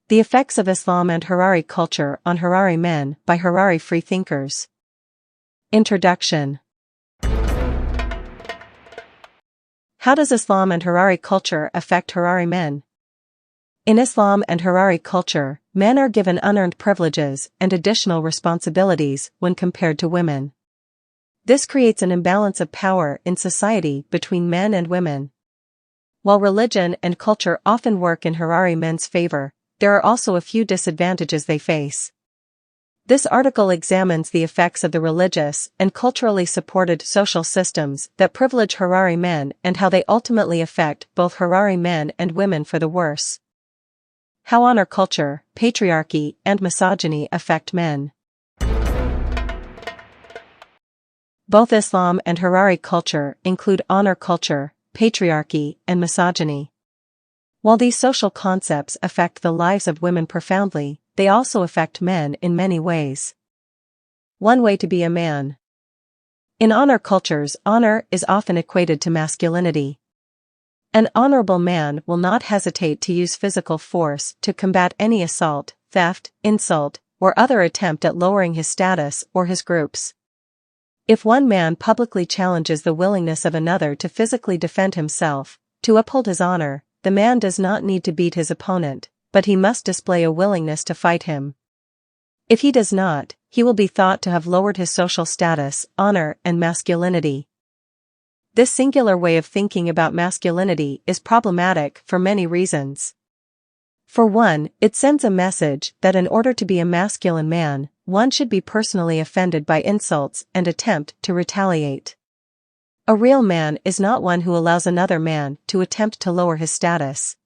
The Effects of Islam and Harari Culture on Harari Men by Harari Freethinkers. Introduction. How does Islam and Harari culture affect Harari men? In Islam and Harari culture, men are given unearned privileges and additional responsibilities when compared to women. This creates an imbalance of power in society between men and women. While religion and culture often work in Harari men's favor, there are also a few disadvantages they face. This article examines the effects of the religious and culturally supported social systems that privilege Harari men and how they ultimately affect both Harari men and women for the worse. How honor culture, patriarchy, and misogyny affect men. Both Islam and Harari culture include honor culture, patriarchy, and misogyny. While these social concepts affect the lives of women profoundly, they also affect men in many ways. One way to be a man. In honor cultures, honor is often equated to masculinity. An honorable man will not hesitate to use physical force to combat any assault, theft, insult, or other attempt at lowering his status or his group's. If one man publicly challenges the willingness of another to physically defend himself, to uphold his honor, the man does not need to beat his opponent, but he must display a willingness to fight him. If he does not, he will be thought to have lowered his social status, honor, and masculinity. This singular way of thinking about masculinity is problematic for many reasons. For one, it sends a message that in order to be a masculine man, one should be personally offended by insults and attempt to retaliate. A real man is not one who allows another man to attempt to lower his status.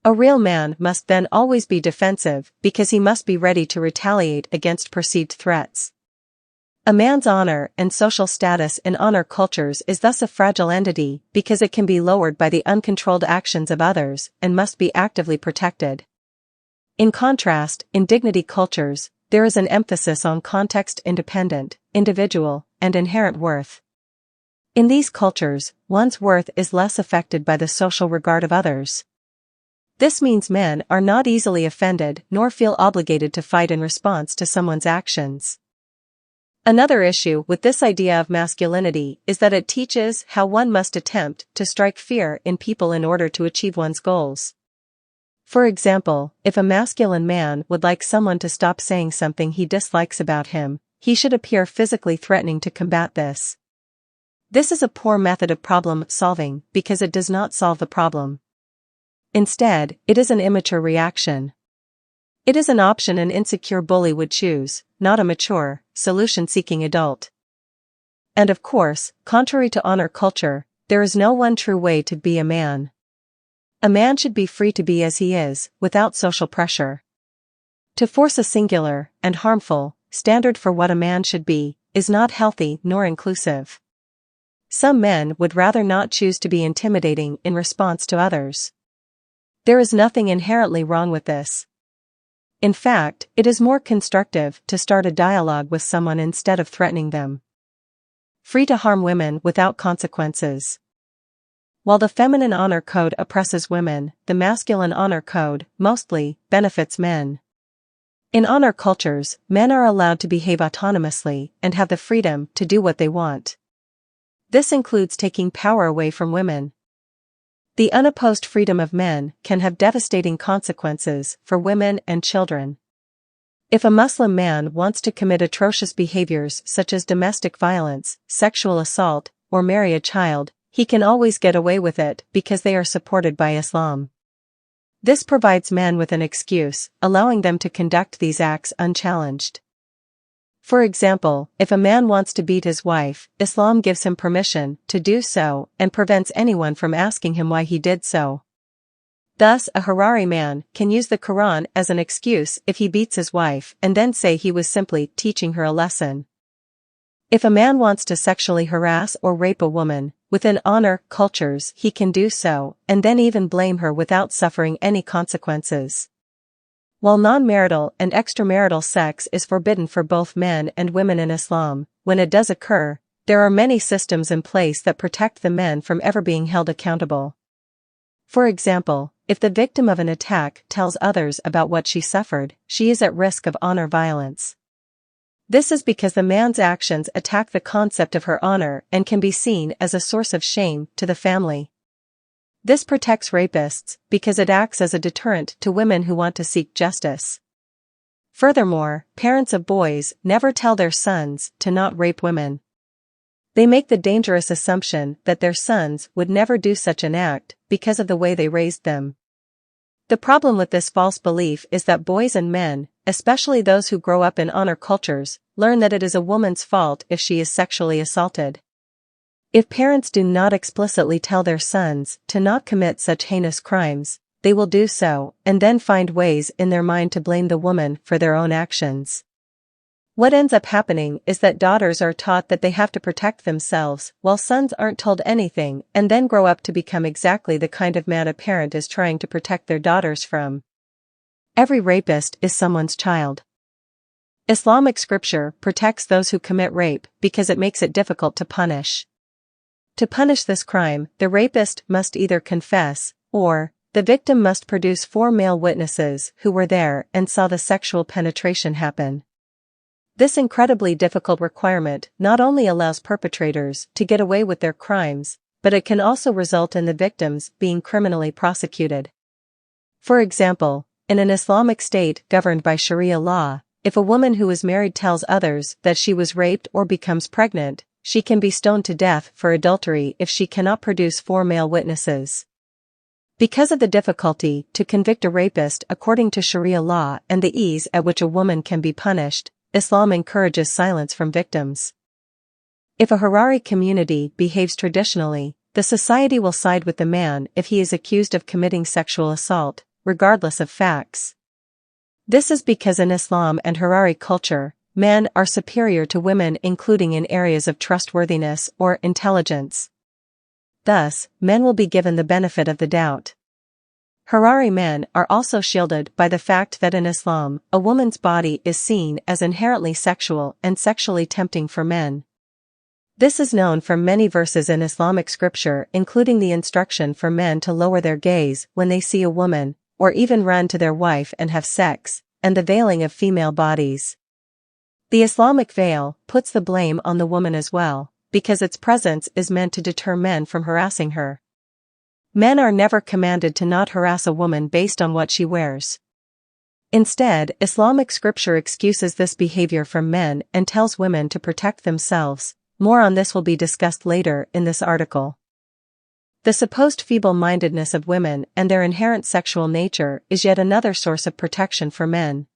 A real man must then always be defensive because he must be ready to retaliate against perceived threats. A man's honor and social status in honor cultures is thus a fragile entity because it can be lowered by the uncontrolled actions of others and must be actively protected. In contrast, in dignity cultures, there is an emphasis on context-independent, individual, and inherent worth. In these cultures, one's worth is less affected by the social regard of others. This means men are not easily offended nor feel obligated to fight in response to someone's actions. Another issue with this idea of masculinity is that it teaches how one must attempt to strike fear in people in order to achieve one's goals. For example, if a masculine man would like someone to stop saying something he dislikes about him, he should appear physically threatening to combat this. This is a poor method of problem solving because it does not solve the problem. Instead, it is an immature reaction. It is an option an insecure bully would choose, not a mature, solution-seeking adult. And of course, contrary to honor culture, there is no one true way to be a man. A man should be free to be as he is, without social pressure. To force a singular, and harmful, standard for what a man should be, is not healthy nor inclusive. Some men would rather not choose to be intimidating in response to others. There is nothing inherently wrong with this. In fact, it is more constructive to start a dialogue with someone instead of threatening them. Free to harm women without consequences. While the feminine honor code oppresses women, the masculine honor code, mostly, benefits men. In honor cultures, men are allowed to behave autonomously and have the freedom to do what they want. This includes taking power away from women. The unopposed freedom of men can have devastating consequences for women and children. If a Muslim man wants to commit atrocious behaviors such as domestic violence, sexual assault, or marry a child, he can always get away with it because they are supported by Islam. This provides men with an excuse, allowing them to conduct these acts unchallenged. For example, if a man wants to beat his wife, Islam gives him permission to do so and prevents anyone from asking him why he did so. Thus, a Harari man can use the Quran as an excuse if he beats his wife and then say he was simply teaching her a lesson. If a man wants to sexually harass or rape a woman, within honor cultures he can do so and then even blame her without suffering any consequences. While non-marital and extramarital sex is forbidden for both men and women in Islam, when it does occur, there are many systems in place that protect the men from ever being held accountable. For example, if the victim of an attack tells others about what she suffered, she is at risk of honor violence. This is because the man's actions attack the concept of her honor and can be seen as a source of shame to the family. This protects rapists because it acts as a deterrent to women who want to seek justice. Furthermore, parents of boys never tell their sons to not rape women. They make the dangerous assumption that their sons would never do such an act because of the way they raised them. The problem with this false belief is that boys and men, especially those who grow up in honor cultures, learn that it is a woman's fault if she is sexually assaulted. If parents do not explicitly tell their sons to not commit such heinous crimes, they will do so, and then find ways in their mind to blame the woman for their own actions. What ends up happening is that daughters are taught that they have to protect themselves, while sons aren't told anything and then grow up to become exactly the kind of man a parent is trying to protect their daughters from. Every rapist is someone's child. Islamic scripture protects those who commit rape because it makes it difficult to punish. To punish this crime, the rapist must either confess, or the victim must produce 4 male witnesses who were there and saw the sexual penetration happen. This incredibly difficult requirement not only allows perpetrators to get away with their crimes, but it can also result in the victims being criminally prosecuted. For example, in an Islamic state governed by Sharia law, if a woman who is married tells others that she was raped or becomes pregnant, she can be stoned to death for adultery if she cannot produce 4 male witnesses. Because of the difficulty to convict a rapist according to Sharia law and the ease at which a woman can be punished, Islam encourages silence from victims. If a Harari community behaves traditionally, the society will side with the man if he is accused of committing sexual assault, regardless of facts. This is because in Islam and Harari culture, men are superior to women, including in areas of trustworthiness or intelligence. Thus, men will be given the benefit of the doubt. Harari men are also shielded by the fact that in Islam, a woman's body is seen as inherently sexual and sexually tempting for men. This is known from many verses in Islamic scripture, including the instruction for men to lower their gaze when they see a woman, or even run to their wife and have sex, and the veiling of female bodies. The Islamic veil puts the blame on the woman as well, because its presence is meant to deter men from harassing her. Men are never commanded to not harass a woman based on what she wears. Instead, Islamic scripture excuses this behavior from men and tells women to protect themselves. More on this will be discussed later in this article. The supposed feeble-mindedness of women and their inherent sexual nature is yet another source of protection for men.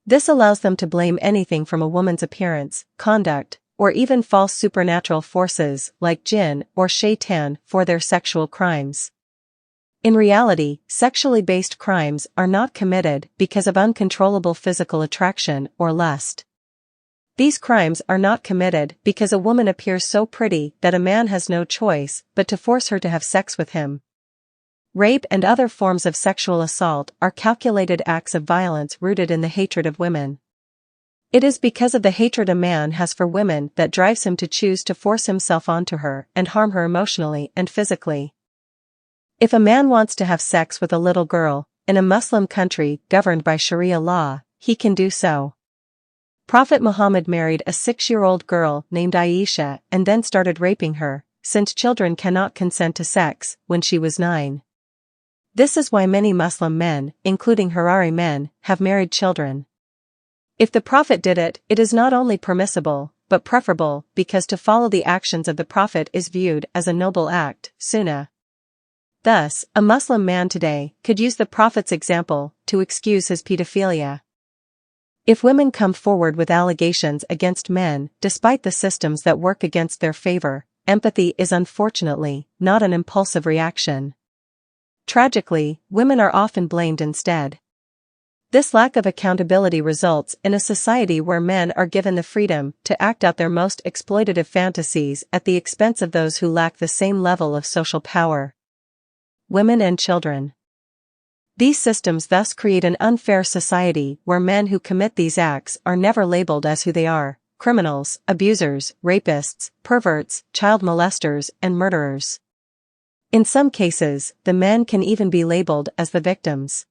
This allows them to blame anything from a woman's appearance, conduct, or even false supernatural forces like jinn or shaitan for their sexual crimes. In reality, sexually based crimes are not committed because of uncontrollable physical attraction or lust. These crimes are not committed because a woman appears so pretty that a man has no choice but to force her to have sex with him. Rape and other forms of sexual assault are calculated acts of violence rooted in the hatred of women. It is because of the hatred a man has for women that drives him to choose to force himself onto her and harm her emotionally and physically. If a man wants to have sex with a little girl, in a Muslim country governed by Sharia law, he can do so. Prophet Muhammad married a 6-year-old girl named Aisha and then started raping her, since children cannot consent to sex, when she was 9. This is why many Muslim men, including Harari men, have married children. If the Prophet did it, it is not only permissible, but preferable, because to follow the actions of the Prophet is viewed as a noble act, sunnah. Thus, a Muslim man today could use the Prophet's example to excuse his pedophilia. If women come forward with allegations against men, despite the systems that work against their favor, empathy is unfortunately not an impulsive reaction. Tragically, women are often blamed instead. This lack of accountability results in a society where men are given the freedom to act out their most exploitative fantasies at the expense of those who lack the same level of social power. Women and children. These systems thus create an unfair society where men who commit these acts are never labeled as who they are: criminals, abusers, rapists, perverts, child molesters, and murderers. In some cases, the men can even be labeled as the victims.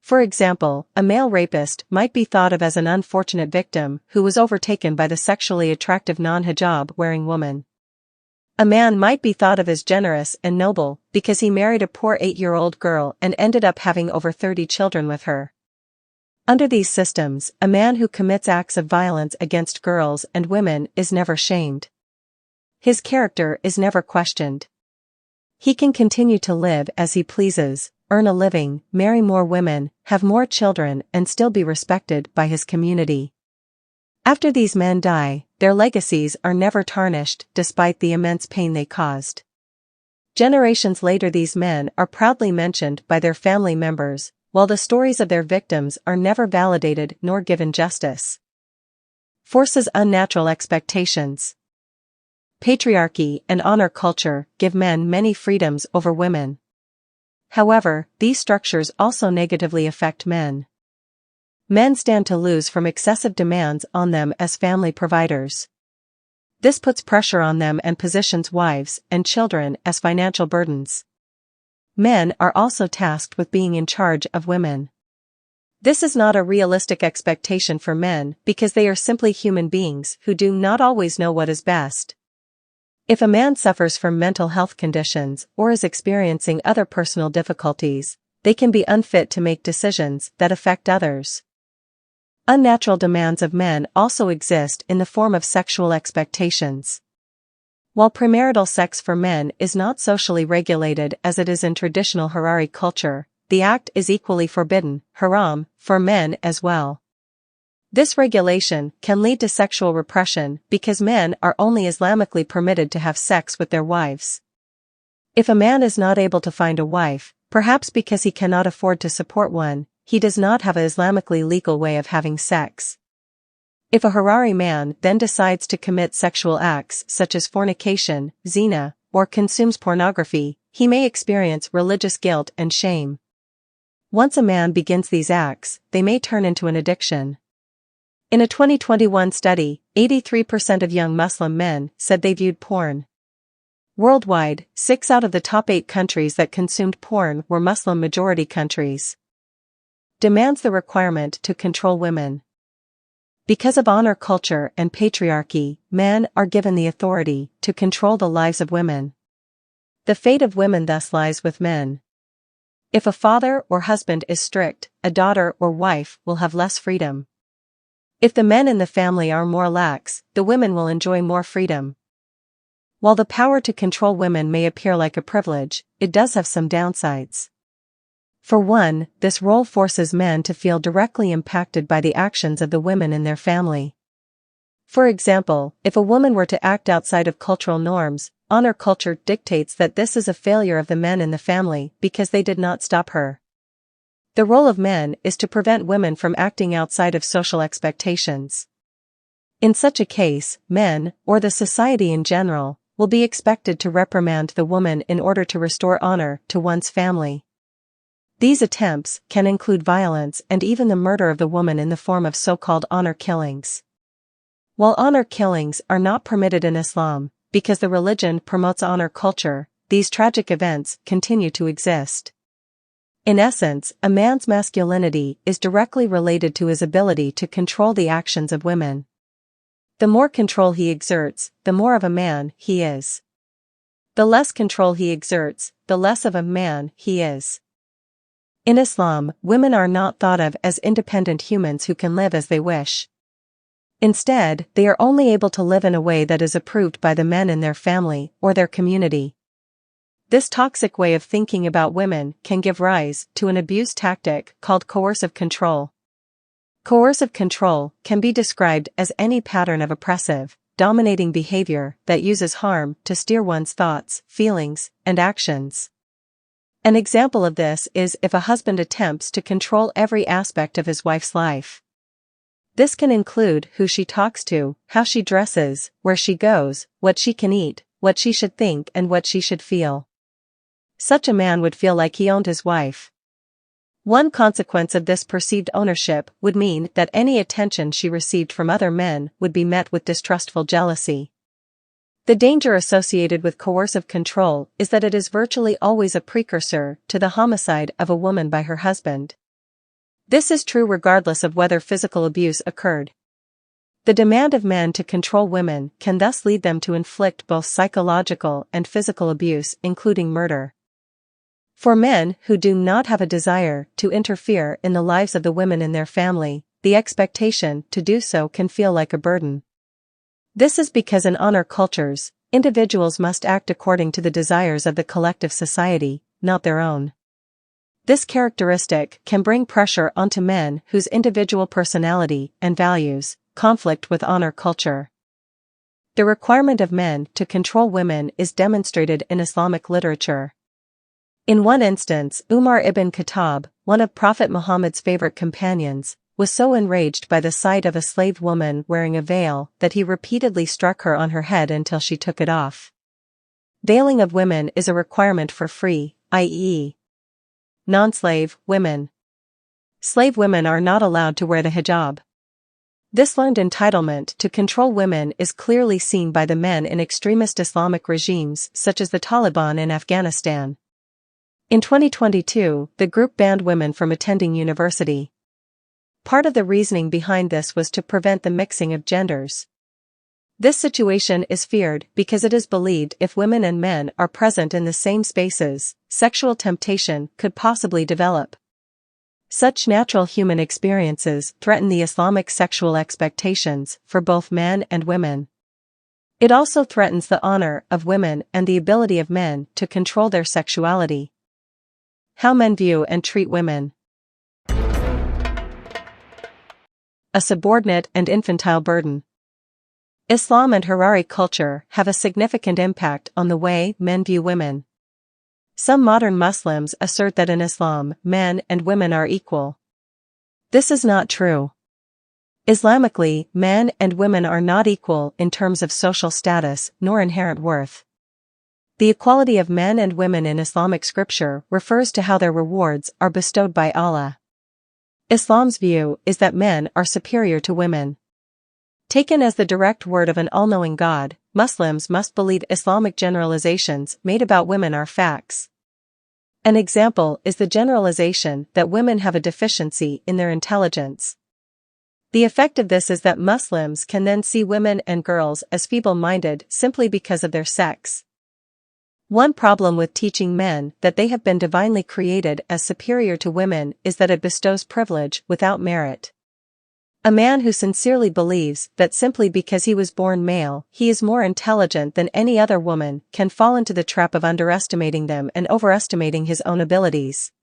For example, a male rapist might be thought of as an unfortunate victim who was overtaken by the sexually attractive non-hijab-wearing woman. A man might be thought of as generous and noble because he married a poor 8-year-old girl and ended up having over 30 children with her. Under these systems, a man who commits acts of violence against girls and women is never shamed. His character is never questioned. He can continue to live as he pleases, earn a living, marry more women, have more children, and still be respected by his community. After these men die, their legacies are never tarnished despite the immense pain they caused. Generations later, these men are proudly mentioned by their family members, while the stories of their victims are never validated nor given justice. Forces unnatural expectations. Patriarchy and honor culture give men many freedoms over women. However, these structures also negatively affect men. Men stand to lose from excessive demands on them as family providers. This puts pressure on them and positions wives and children as financial burdens. Men are also tasked with being in charge of women. This is not a realistic expectation for men because they are simply human beings who do not always know what is best. If a man suffers from mental health conditions or is experiencing other personal difficulties, they can be unfit to make decisions that affect others. Unnatural demands of men also exist in the form of sexual expectations. While premarital sex for men is not socially regulated as it is in traditional Harari culture, the act is equally forbidden, haram, for men as well. This regulation can lead to sexual repression because men are only Islamically permitted to have sex with their wives. If a man is not able to find a wife, perhaps because he cannot afford to support one, he does not have an Islamically legal way of having sex. If a Harari man then decides to commit sexual acts such as fornication, zina, or consumes pornography, he may experience religious guilt and shame. Once a man begins these acts, they may turn into an addiction. In a 2021 study, 83% of young Muslim men said they viewed porn. Worldwide, 6 out of the top 8 countries that consumed porn were Muslim-majority countries. Demands the requirement to control women. Because of honor culture and patriarchy, men are given the authority to control the lives of women. The fate of women thus lies with men. If a father or husband is strict, a daughter or wife will have less freedom. If the men in the family are more lax, the women will enjoy more freedom. While the power to control women may appear like a privilege, it does have some downsides. For one, this role forces men to feel directly impacted by the actions of the women in their family. For example, if a woman were to act outside of cultural norms, honor culture dictates that this is a failure of the men in the family because they did not stop her. The role of men is to prevent women from acting outside of social expectations. In such a case, men, or the society in general, will be expected to reprimand the woman in order to restore honor to one's family. These attempts can include violence and even the murder of the woman in the form of so-called honor killings. While honor killings are not permitted in Islam, because the religion promotes honor culture, these tragic events continue to exist. In essence, a man's masculinity is directly related to his ability to control the actions of women. The more control he exerts, the more of a man he is. The less control he exerts, the less of a man he is. In Islam, women are not thought of as independent humans who can live as they wish. Instead, they are only able to live in a way that is approved by the men in their family or their community. This toxic way of thinking about women can give rise to an abuse tactic called coercive control. Coercive control can be described as any pattern of oppressive, dominating behavior that uses harm to steer one's thoughts, feelings, and actions. An example of this is if a husband attempts to control every aspect of his wife's life. This can include who she talks to, how she dresses, where she goes, what she can eat, what she should think, and what she should feel. Such a man would feel like he owned his wife. One consequence of this perceived ownership would mean that any attention she received from other men would be met with distrustful jealousy. The danger associated with coercive control is that it is virtually always a precursor to the homicide of a woman by her husband. This is true regardless of whether physical abuse occurred. The demand of men to control women can thus lead them to inflict both psychological and physical abuse, including murder. For men who do not have a desire to interfere in the lives of the women in their family, the expectation to do so can feel like a burden. This is because in honor cultures, individuals must act according to the desires of the collective society, not their own. This characteristic can bring pressure onto men whose individual personality and values conflict with honor culture. The requirement of men to control women is demonstrated in Islamic literature. In one instance, Umar ibn Kitab, one of Prophet Muhammad's favorite companions, was so enraged by the sight of a slave woman wearing a veil that he repeatedly struck her on her head until she took it off. Veiling of women is a requirement for free, i.e., non-slave women. Slave women are not allowed to wear the hijab. This learned entitlement to control women is clearly seen by the men in extremist Islamic regimes such as the Taliban in Afghanistan. In 2022, the group banned women from attending university. Part of the reasoning behind this was to prevent the mixing of genders. This situation is feared because it is believed if women and men are present in the same spaces, sexual temptation could possibly develop. Such natural human experiences threaten the Islamic sexual expectations for both men and women. It also threatens the honor of women and the ability of men to control their sexuality. How men view and treat women. A subordinate and infantile burden. Islam and Harari culture have a significant impact on the way men view women. Some modern Muslims assert that in Islam, men and women are equal. This is not true. Islamically, men and women are not equal in terms of social status nor inherent worth. The equality of men and women in Islamic scripture refers to how their rewards are bestowed by Allah. Islam's view is that men are superior to women. Taken as the direct word of an all-knowing God, Muslims must believe Islamic generalizations made about women are facts. An example is the generalization that women have a deficiency in their intelligence. The effect of this is that Muslims can then see women and girls as feeble-minded simply because of their sex. One problem with teaching men that they have been divinely created as superior to women is that it bestows privilege without merit. A man who sincerely believes that simply because he was born male, he is more intelligent than any other woman can fall into the trap of underestimating them and overestimating his own abilities.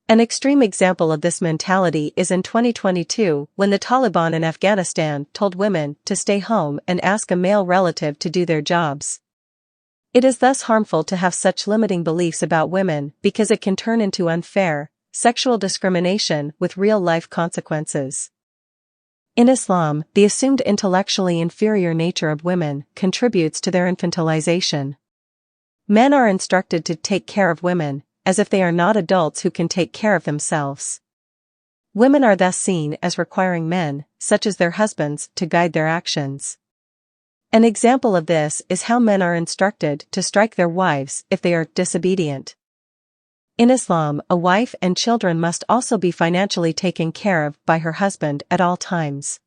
An extreme example of this mentality is in 2022 when the Taliban in Afghanistan told women to stay home and ask a male relative to do their jobs. It is thus harmful to have such limiting beliefs about women because it can turn into unfair, sexual discrimination with real-life consequences. In Islam, the assumed intellectually inferior nature of women contributes to their infantilization. Men are instructed to take care of women, as if they are not adults who can take care of themselves. Women are thus seen as requiring men, such as their husbands, to guide their actions. An example of this is how men are instructed to strike their wives if they are disobedient. In Islam, a wife and children must also be financially taken care of by her husband at all times.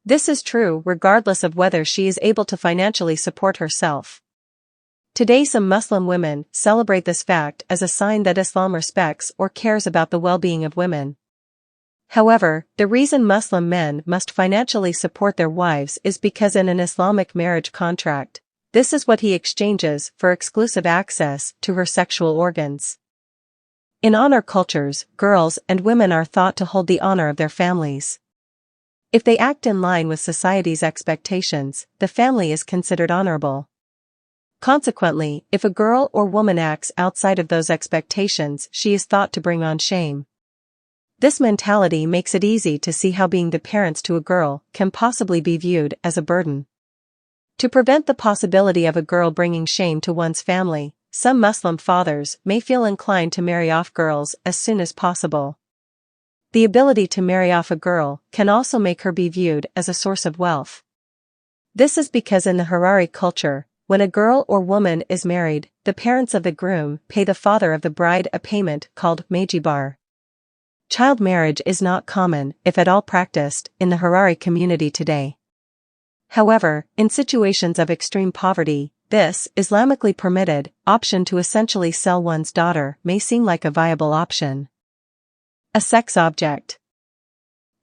This is true regardless of whether she is able to financially support herself. Today some Muslim women celebrate this fact as a sign that Islam respects or cares about the well-being of women. However, the reason Muslim men must financially support their wives is because in an Islamic marriage contract, this is what he exchanges for exclusive access to her sexual organs. In honor cultures, girls and women are thought to hold the honor of their families. If they act in line with society's expectations, the family is considered honorable. Consequently, if a girl or woman acts outside of those expectations, she is thought to bring on shame. This mentality makes it easy to see how being the parents to a girl can possibly be viewed as a burden. To prevent the possibility of a girl bringing shame to one's family, some Muslim fathers may feel inclined to marry off girls as soon as possible. The ability to marry off a girl can also make her be viewed as a source of wealth. This is because in the Harari culture, when a girl or woman is married, the parents of the groom pay the father of the bride a payment called majibar. Child marriage is not common, if at all practiced, in the Harari community today. However, in situations of extreme poverty, this, Islamically permitted, option to essentially sell one's daughter may seem like a viable option. A sex object.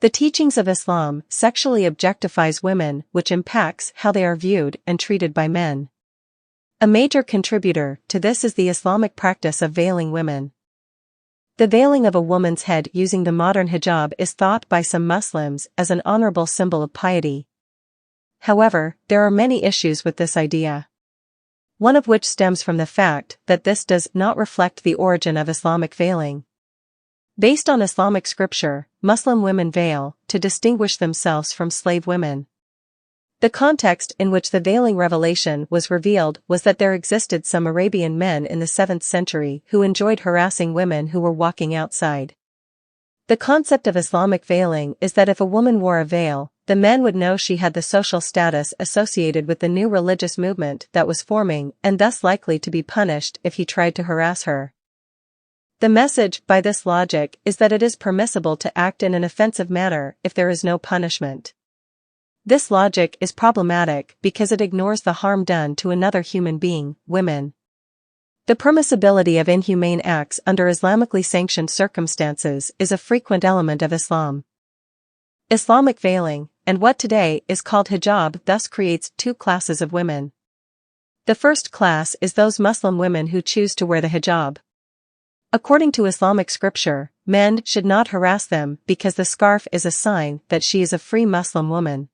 The teachings of Islam sexually objectifies women, which impacts how they are viewed and treated by men. A major contributor to this is the Islamic practice of veiling women. The veiling of a woman's head using the modern hijab is thought by some Muslims as an honorable symbol of piety. However, there are many issues with this idea. One of which stems from the fact that this does not reflect the origin of Islamic veiling. Based on Islamic scripture, Muslim women veil to distinguish themselves from slave women. The context in which the veiling revelation was revealed was that there existed some Arabian men in the 7th century who enjoyed harassing women who were walking outside. The concept of Islamic veiling is that if a woman wore a veil, the men would know she had the social status associated with the new religious movement that was forming and thus likely to be punished if he tried to harass her. The message, by this logic, is that it is permissible to act in an offensive manner if there is no punishment. This logic is problematic because it ignores the harm done to another human being, women. The permissibility of inhumane acts under Islamically sanctioned circumstances is a frequent element of Islam. Islamic veiling, and what today is called hijab, thus creates two classes of women. The first class is those Muslim women who choose to wear the hijab. According to Islamic scripture, men should not harass them because the scarf is a sign that she is a free Muslim woman.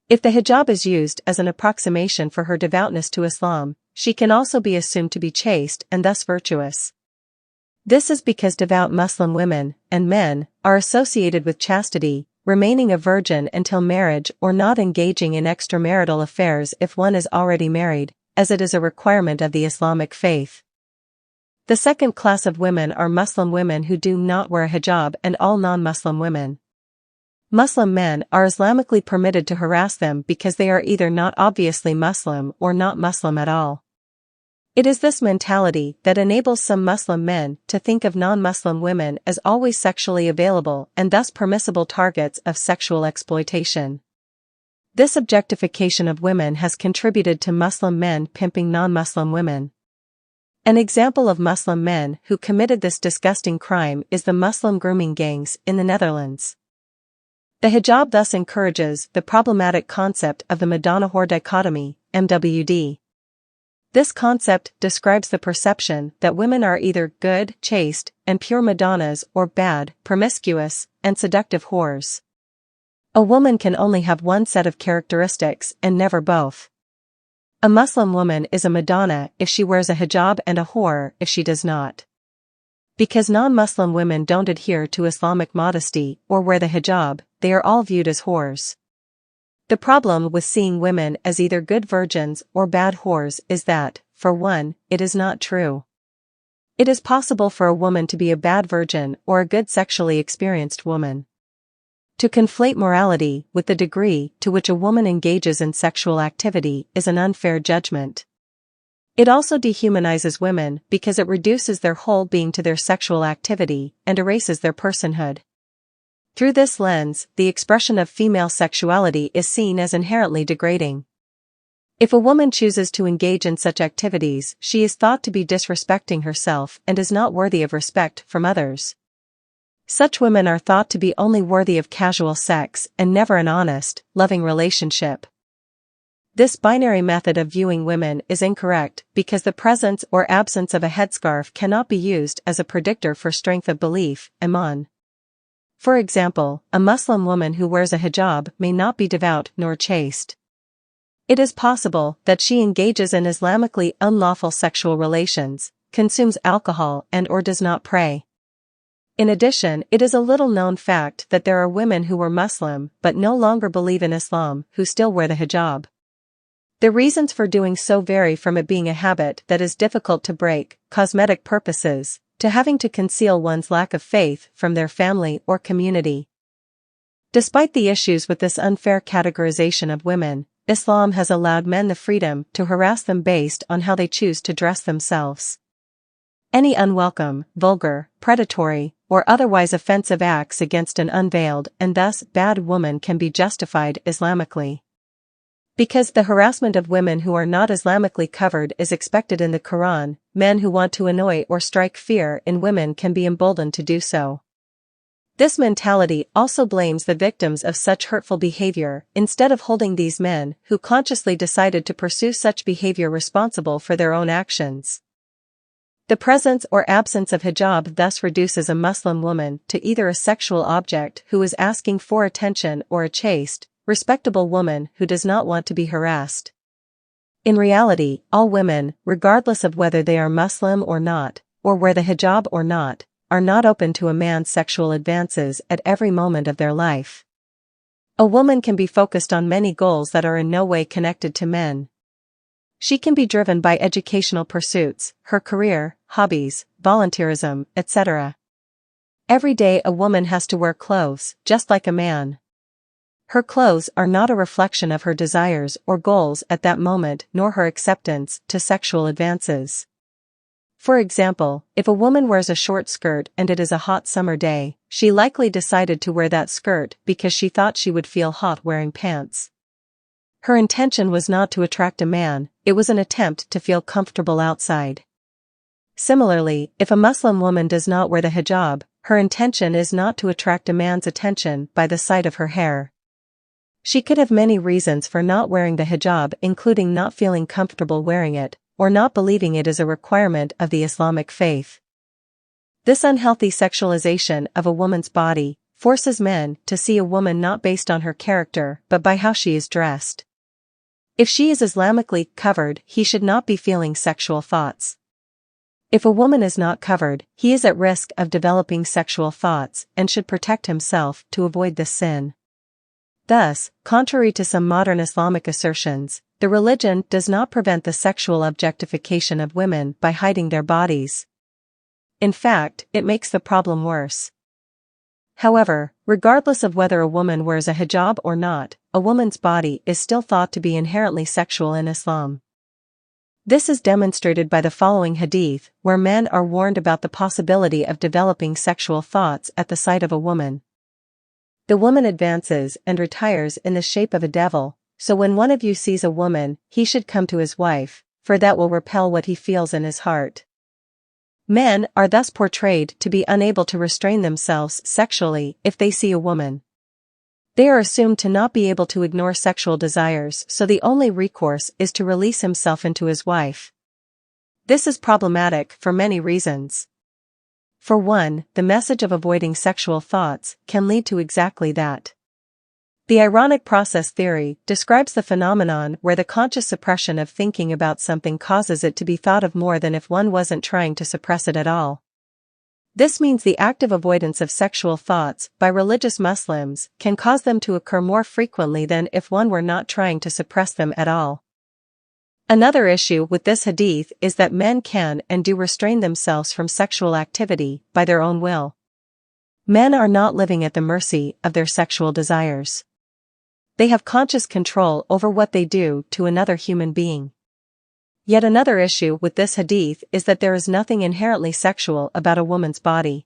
If the hijab is used as an approximation for her devoutness to Islam, she can also be assumed to be chaste and thus virtuous. This is because devout Muslim women, and men, are associated with chastity, remaining a virgin until marriage or not engaging in extramarital affairs if one is already married, as it is a requirement of the Islamic faith. The second class of women are Muslim women who do not wear a hijab and all non-Muslim women. Muslim men are Islamically permitted to harass them because they are either not obviously Muslim or not Muslim at all. It is this mentality that enables some Muslim men to think of non-Muslim women as always sexually available and thus permissible targets of sexual exploitation. This objectification of women has contributed to Muslim men pimping non-Muslim women. An example of Muslim men who committed this disgusting crime is the Muslim grooming gangs in the Netherlands. The hijab thus encourages the problematic concept of the Madonna-whore dichotomy, MWD. This concept describes the perception that women are either good, chaste, and pure Madonnas or bad, promiscuous, and seductive whores. A woman can only have one set of characteristics and never both. A Muslim woman is a Madonna if she wears a hijab and a whore if she does not. Because non-Muslim women don't adhere to Islamic modesty or wear the hijab, they are all viewed as whores. The problem with seeing women as either good virgins or bad whores is that, for one, it is not true. It is possible for a woman to be a bad virgin or a good sexually experienced woman. To conflate morality with the degree to which a woman engages in sexual activity is an unfair judgment. It also dehumanizes women because it reduces their whole being to their sexual activity and erases their personhood. Through this lens, the expression of female sexuality is seen as inherently degrading. If a woman chooses to engage in such activities, she is thought to be disrespecting herself and is not worthy of respect from others. Such women are thought to be only worthy of casual sex and never an honest, loving relationship. This binary method of viewing women is incorrect because the presence or absence of a headscarf cannot be used as a predictor for strength of belief, iman. For example, a Muslim woman who wears a hijab may not be devout nor chaste. It is possible that she engages in Islamically unlawful sexual relations, consumes alcohol and/or does not pray. In addition, it is a little-known fact that there are women who were Muslim but no longer believe in Islam who still wear the hijab. The reasons for doing so vary from it being a habit that is difficult to break, cosmetic purposes, to having to conceal one's lack of faith from their family or community. Despite the issues with this unfair categorization of women, Islam has allowed men the freedom to harass them based on how they choose to dress themselves. Any unwelcome, vulgar, predatory, or otherwise offensive acts against an unveiled and thus bad woman can be justified Islamically. Because the harassment of women who are not Islamically covered is expected in the Quran, men who want to annoy or strike fear in women can be emboldened to do so. This mentality also blames the victims of such hurtful behavior instead of holding these men who consciously decided to pursue such behavior responsible for their own actions. The presence or absence of hijab thus reduces a Muslim woman to either a sexual object who is asking for attention or a chaste, respectable woman who does not want to be harassed. In reality, all women, regardless of whether they are Muslim or not, or wear the hijab or not, are not open to a man's sexual advances at every moment of their life. A woman can be focused on many goals that are in no way connected to men. She can be driven by educational pursuits, her career, hobbies, volunteerism, etc. Every day a woman has to wear clothes, just like a man. Her clothes are not a reflection of her desires or goals at that moment nor her acceptance to sexual advances. For example, if a woman wears a short skirt and it is a hot summer day, she likely decided to wear that skirt because she thought she would feel hot wearing pants. Her intention was not to attract a man, it was an attempt to feel comfortable outside. Similarly, if a Muslim woman does not wear the hijab, her intention is not to attract a man's attention by the sight of her hair. She could have many reasons for not wearing the hijab, including not feeling comfortable wearing it, or not believing it is a requirement of the Islamic faith. This unhealthy sexualization of a woman's body forces men to see a woman not based on her character but by how she is dressed. If she is Islamically covered, he should not be feeling sexual thoughts. If a woman is not covered, he is at risk of developing sexual thoughts and should protect himself to avoid this sin. Thus, contrary to some modern Islamic assertions, the religion does not prevent the sexual objectification of women by hiding their bodies. In fact, it makes the problem worse. However, regardless of whether a woman wears a hijab or not, a woman's body is still thought to be inherently sexual in Islam. This is demonstrated by the following hadith, where men are warned about the possibility of developing sexual thoughts at the sight of a woman. The woman advances and retires in the shape of a devil, so when one of you sees a woman, he should come to his wife, for that will repel what he feels in his heart. Men are thus portrayed to be unable to restrain themselves sexually if they see a woman. They are assumed to not be able to ignore sexual desires, so the only recourse is to release himself into his wife. This is problematic for many reasons. For one, the message of avoiding sexual thoughts can lead to exactly that. The ironic process theory describes the phenomenon where the conscious suppression of thinking about something causes it to be thought of more than if one wasn't trying to suppress it at all. This means the active avoidance of sexual thoughts by religious Muslims can cause them to occur more frequently than if one were not trying to suppress them at all. Another issue with this hadith is that men can and do restrain themselves from sexual activity by their own will. Men are not living at the mercy of their sexual desires. They have conscious control over what they do to another human being. Yet another issue with this hadith is that there is nothing inherently sexual about a woman's body.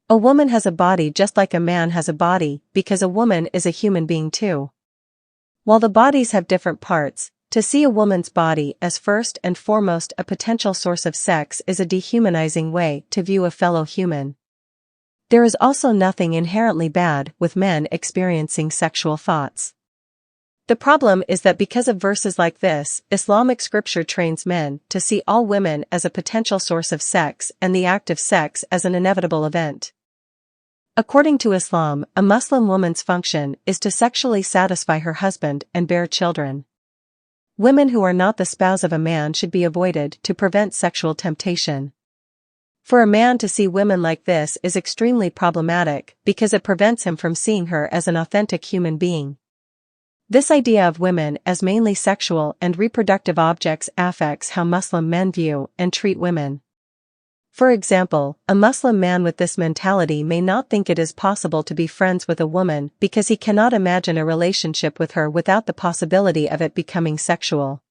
A woman has a body just like a man has a body because a woman is a human being too. While the bodies have different parts, to see a woman's body as first and foremost a potential source of sex is a dehumanizing way to view a fellow human. There is also nothing inherently bad with men experiencing sexual thoughts. The problem is that because of verses like this, Islamic scripture trains men to see all women as a potential source of sex and the act of sex as an inevitable event. According to Islam, a Muslim woman's function is to sexually satisfy her husband and bear children. Women who are not the spouse of a man should be avoided to prevent sexual temptation. For a man to see women like this is extremely problematic because it prevents him from seeing her as an authentic human being. This idea of women as mainly sexual and reproductive objects affects how Muslim men view and treat women. For example, a Muslim man with this mentality may not think it is possible to be friends with a woman because he cannot imagine a relationship with her without the possibility of it becoming sexual.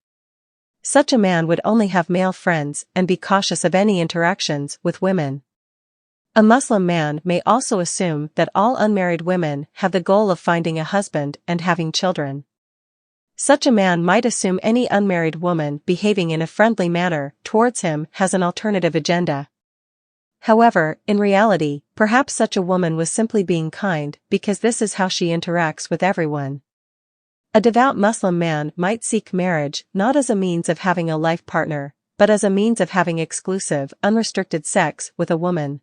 Such a man would only have male friends and be cautious of any interactions with women. A Muslim man may also assume that all unmarried women have the goal of finding a husband and having children. Such a man might assume any unmarried woman behaving in a friendly manner towards him has an alternative agenda. However, in reality, perhaps such a woman was simply being kind because this is how she interacts with everyone. A devout Muslim man might seek marriage not as a means of having a life partner, but as a means of having exclusive, unrestricted sex with a woman.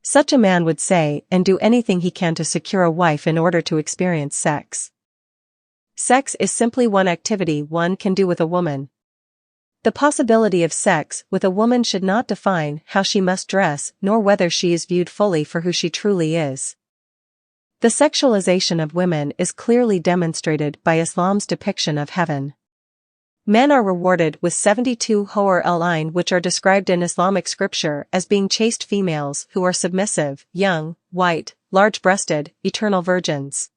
Such a man would say and do anything he can to secure a wife in order to experience sex. Sex is simply one activity one can do with a woman. The possibility of sex with a woman should not define how she must dress nor whether she is viewed fully for who she truly is. The sexualization of women is clearly demonstrated by Islam's depiction of heaven. Men are rewarded with 72 hur al-ain, which are described in Islamic scripture as being chaste females who are submissive, young, white, large-breasted, eternal virgins.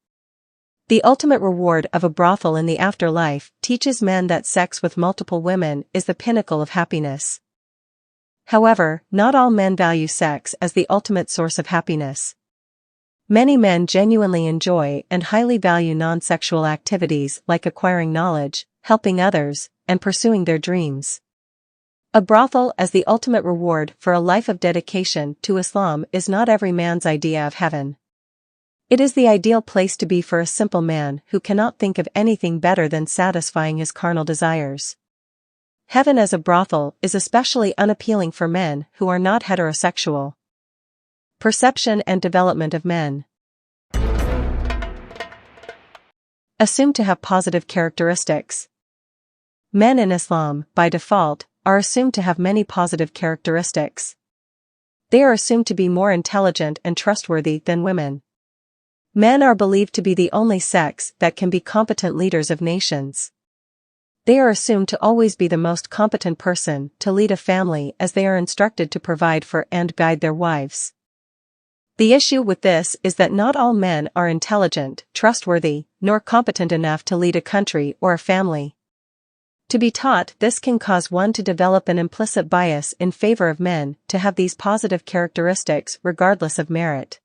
The ultimate reward of a brothel in the afterlife teaches men that sex with multiple women is the pinnacle of happiness. However, not all men value sex as the ultimate source of happiness. Many men genuinely enjoy and highly value non-sexual activities like acquiring knowledge, helping others, and pursuing their dreams. A brothel as the ultimate reward for a life of dedication to Islam is not every man's idea of heaven. It is the ideal place to be for a simple man who cannot think of anything better than satisfying his carnal desires. Heaven as a brothel is especially unappealing for men who are not heterosexual. Perception and development of men. Assumed to have positive characteristics. Men in Islam, by default, are assumed to have many positive characteristics. They are assumed to be more intelligent and trustworthy than women. Men are believed to be the only sex that can be competent leaders of nations. They are assumed to always be the most competent person to lead a family as they are instructed to provide for and guide their wives. The issue with this is that not all men are intelligent, trustworthy, nor competent enough to lead a country or a family. To be taught this can cause one to develop an implicit bias in favor of men to have these positive characteristics regardless of merit.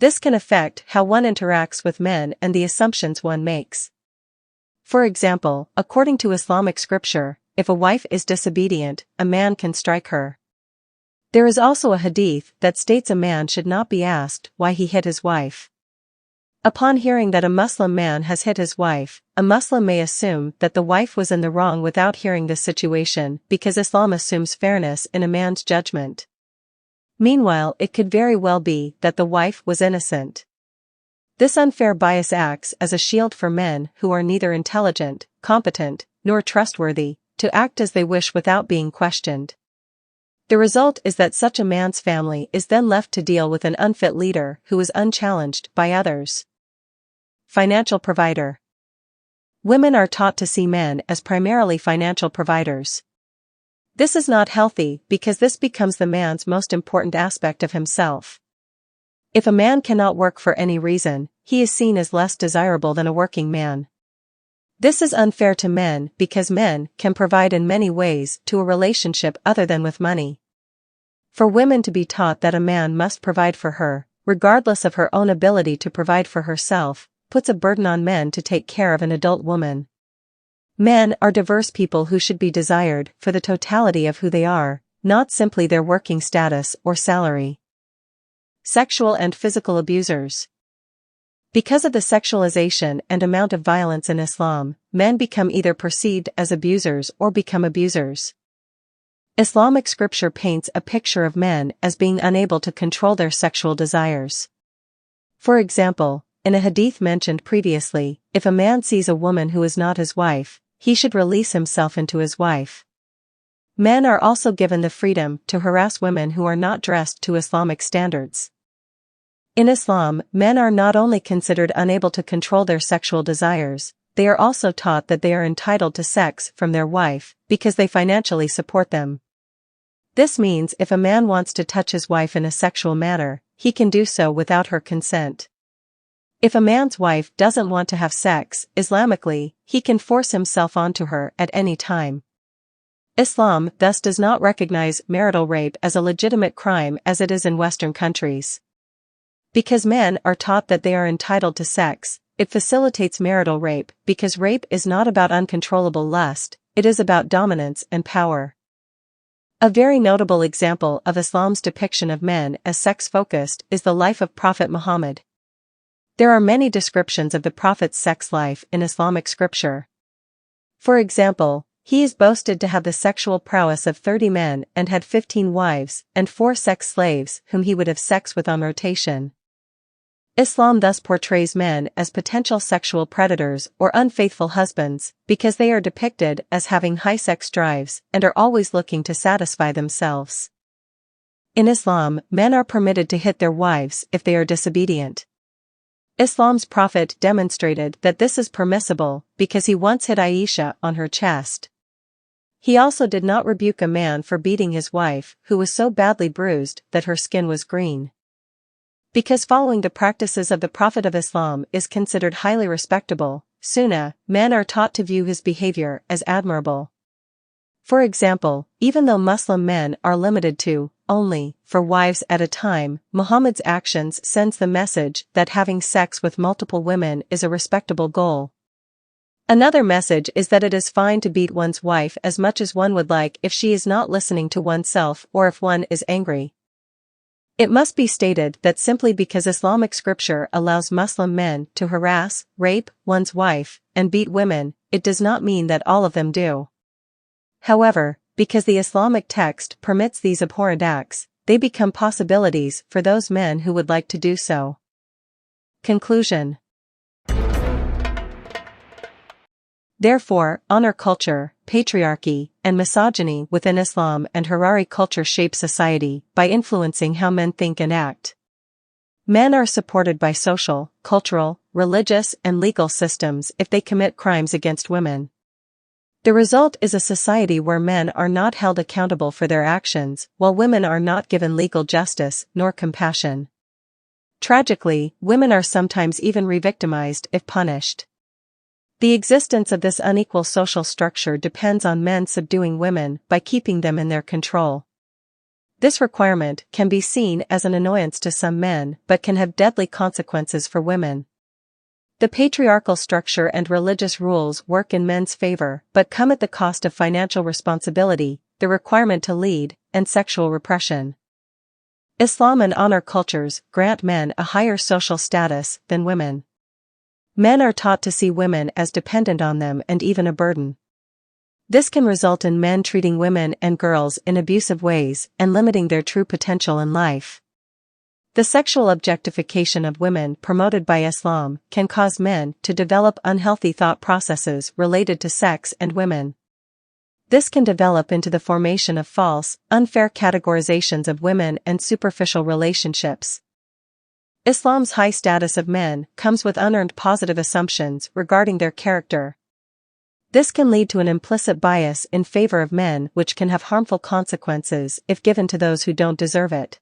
This can affect how one interacts with men and the assumptions one makes. For example, according to Islamic scripture, if a wife is disobedient, a man can strike her. There is also a hadith that states a man should not be asked why he hit his wife. Upon hearing that a Muslim man has hit his wife, a Muslim may assume that the wife was in the wrong without hearing this situation because Islam assumes fairness in a man's judgment. Meanwhile, it could very well be that the wife was innocent. This unfair bias acts as a shield for men who are neither intelligent, competent, nor trustworthy, to act as they wish without being questioned. The result is that such a man's family is then left to deal with an unfit leader who is unchallenged by others. Financial provider. Women are taught to see men as primarily financial providers. This is not healthy because this becomes the man's most important aspect of himself. If a man cannot work for any reason, he is seen as less desirable than a working man. This is unfair to men because men can provide in many ways to a relationship other than with money. For women to be taught that a man must provide for her, regardless of her own ability to provide for herself, puts a burden on men to take care of an adult woman. Men are diverse people who should be desired for the totality of who they are, not simply their working status or salary. Sexual and physical abusers. Because of the sexualization and amount of violence in Islam, men become either perceived as abusers or become abusers. Islamic scripture paints a picture of men as being unable to control their sexual desires. For example, in a hadith mentioned previously, if a man sees a woman who is not his wife, he should release himself into his wife. Men are also given the freedom to harass women who are not dressed to Islamic standards. In Islam, men are not only considered unable to control their sexual desires, they are also taught that they are entitled to sex from their wife, because they financially support them. This means if a man wants to touch his wife in a sexual manner, he can do so without her consent. If a man's wife doesn't want to have sex, Islamically, he can force himself onto her at any time. Islam thus does not recognize marital rape as a legitimate crime as it is in Western countries. Because men are taught that they are entitled to sex, it facilitates marital rape because rape is not about uncontrollable lust, it is about dominance and power. A very notable example of Islam's depiction of men as sex-focused is the life of Prophet Muhammad. There are many descriptions of the Prophet's sex life in Islamic scripture. For example, he is boasted to have the sexual prowess of 30 men and had 15 wives and 4 sex slaves whom he would have sex with on rotation. Islam thus portrays men as potential sexual predators or unfaithful husbands because they are depicted as having high sex drives and are always looking to satisfy themselves. In Islam, men are permitted to hit their wives if they are disobedient. Islam's prophet demonstrated that this is permissible because he once hit Aisha on her chest. He also did not rebuke a man for beating his wife who was so badly bruised that her skin was green. Because following the practices of the Prophet of Islam is considered highly respectable, Sunnah, men are taught to view his behavior as admirable. For example, even though Muslim men are limited to only 4 wives at a time, Muhammad's actions sends the message that having sex with multiple women is a respectable goal. Another message is that it is fine to beat one's wife as much as one would like if she is not listening to oneself or if one is angry. It must be stated that simply because Islamic scripture allows Muslim men to harass, rape one's wife, and beat women, it does not mean that all of them do. However, because the Islamic text permits these abhorrent acts, they become possibilities for those men who would like to do so. Conclusion. Therefore, honor culture, patriarchy, and misogyny within Islam and Harari culture shape society by influencing how men think and act. Men are supported by social, cultural, religious, and legal systems if they commit crimes against women. The result is a society where men are not held accountable for their actions, while women are not given legal justice nor compassion. Tragically, women are sometimes even re-victimized if punished. The existence of this unequal social structure depends on men subduing women by keeping them in their control. This requirement can be seen as an annoyance to some men but can have deadly consequences for women. The patriarchal structure and religious rules work in men's favor but come at the cost of financial responsibility, the requirement to lead, and sexual repression. Islam and honor cultures grant men a higher social status than women. Men are taught to see women as dependent on them and even a burden. This can result in men treating women and girls in abusive ways and limiting their true potential in life. The sexual objectification of women promoted by Islam can cause men to develop unhealthy thought processes related to sex and women. This can develop into the formation of false, unfair categorizations of women and superficial relationships. Islam's high status of men comes with unearned positive assumptions regarding their character. This can lead to an implicit bias in favor of men which can have harmful consequences if given to those who don't deserve it.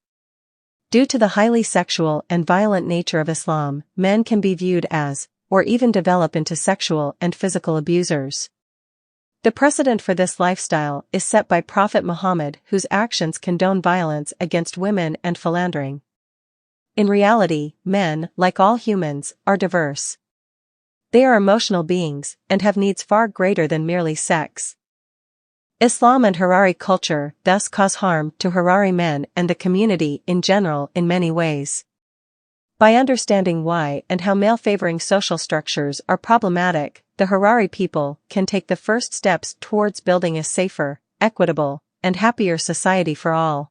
Due to the highly sexual and violent nature of Islam, men can be viewed as, or even develop into sexual and physical abusers. The precedent for this lifestyle is set by Prophet Muhammad, whose actions condone violence against women and philandering. In reality, men, like all humans, are diverse. They are emotional beings, and have needs far greater than merely sex. Islam and Harari culture thus cause harm to Harari men and the community in general in many ways. By understanding why and how male-favoring social structures are problematic, the Harari people can take the first steps towards building a safer, equitable, and happier society for all.